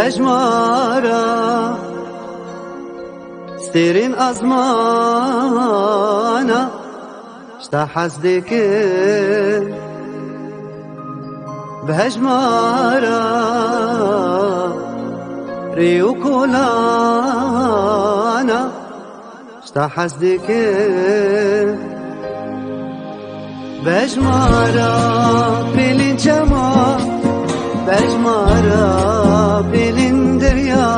بهجمارة ستيرين أزمانة شتا حسدك بهجمارة ريو كولانا شتا حسدك بهجمارة بلين جمال بجمارة بلين دريا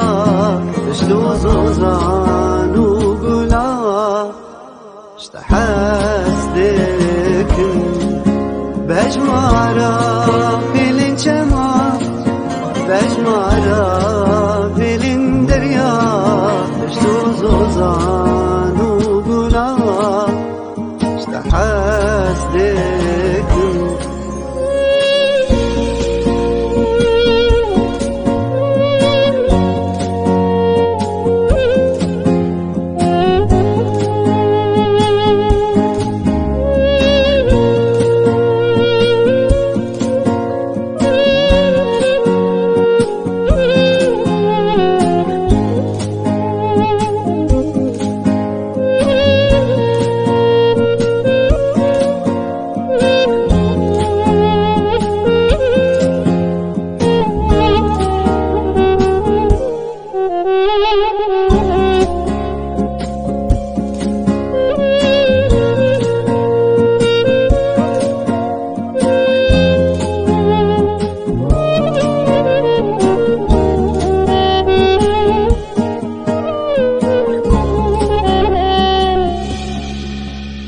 شلو زوزان وقلا شتا حسدك بجمارة بلين جمال بجمارة بلين دريا شلو زوزان وقلا شتا حسدك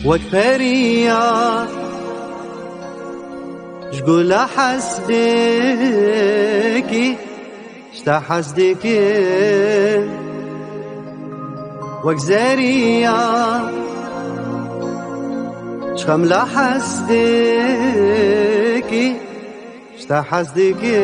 وكفريا شقول حسدكي شتا حسدكي وكزاريا شخم حسدكي شتا حسدكي